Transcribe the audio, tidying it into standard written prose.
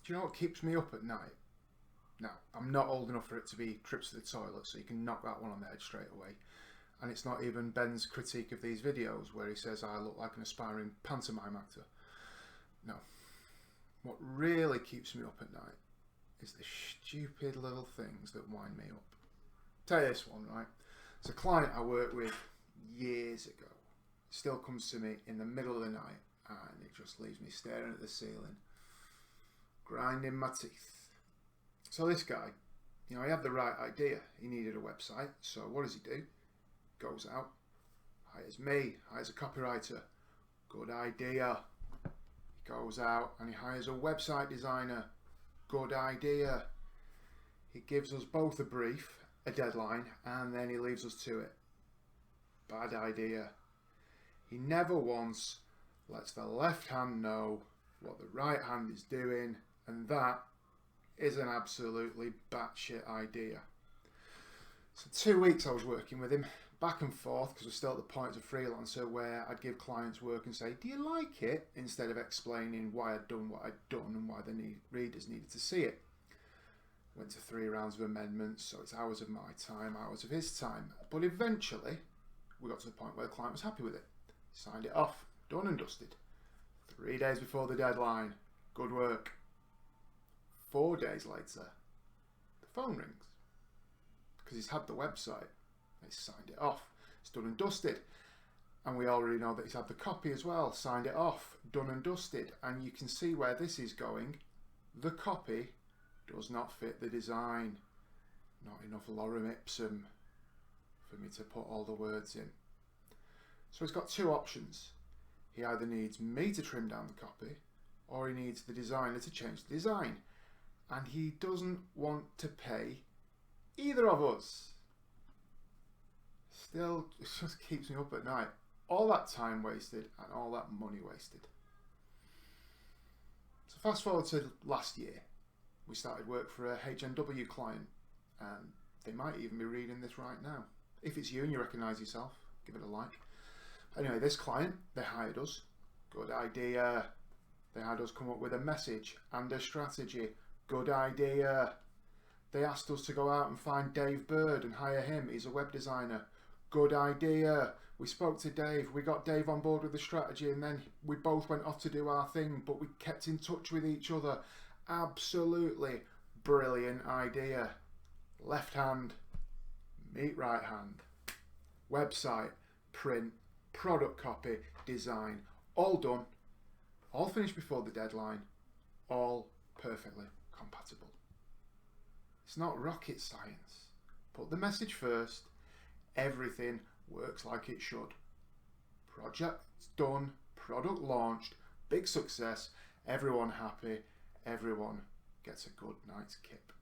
Do you know what keeps me up at night? Now, I'm not old enough for it to be trips to the toilet, so you can knock that one on the head straight away. And it's not even Ben's critique of these videos where he says I look like an aspiring pantomime actor. No. What really keeps me up at night is the stupid little things that wind me up. Tell you this one, right? It's a client I worked with years ago. Still comes to me in the middle of the night and it just leaves me staring at the ceiling, grinding my teeth. So this guy, he had the right idea. He needed a website. So what does he do? Goes out, hires me, hires a copywriter. Good idea. He goes out and he hires a website designer. Good idea. He gives us both a brief, a deadline, and then he leaves us to it. Bad idea. He never once lets the left hand know what the right hand is doing, and that is an absolutely batshit idea. So 2 weeks I was working with him, back and forth, because we're still at the point as a freelancer where I'd give clients work and say, do you like it? Instead of explaining why I'd done what I'd done and why the readers needed to see it. Went to 3 rounds of amendments, so it's hours of my time, hours of his time. But eventually, we got to the point where the client was happy with it. Signed it off, done and dusted. 3 days before the deadline, good work. 4 days later, the phone rings. Because he's had the website. He's signed it off. It's done and dusted. And we already know that he's had the copy as well. Signed it off, done and dusted. And you can see where this is going. The copy does not fit the design. Not enough lorem ipsum for me to put all the words in. So he's got 2 options. He either needs me to trim down the copy, or he needs the designer to change the design. And he doesn't want to pay either of us. Still, it just keeps me up at night. All that time wasted and all that money wasted. So fast forward to last year. We started work for a HNW client, and they might even be reading this right now. If it's you and you recognise yourself, give it a like. Anyway, this client, they hired us. Good idea. They had us come up with a message and a strategy. Good idea. They asked us to go out and find Dave Bird and hire him. He's a web designer. Good idea. We spoke to Dave. We got Dave on board with the strategy, and then we both went off to do our thing, but we kept in touch with each other. Absolutely brilliant idea. Left hand, meet right hand. Website, print, product copy, design, all done, all finished before the deadline, all perfectly compatible. It's not rocket science. Put the message first. Everything works like it should. Project done, product launched, big success, everyone happy, everyone gets a good night's kip.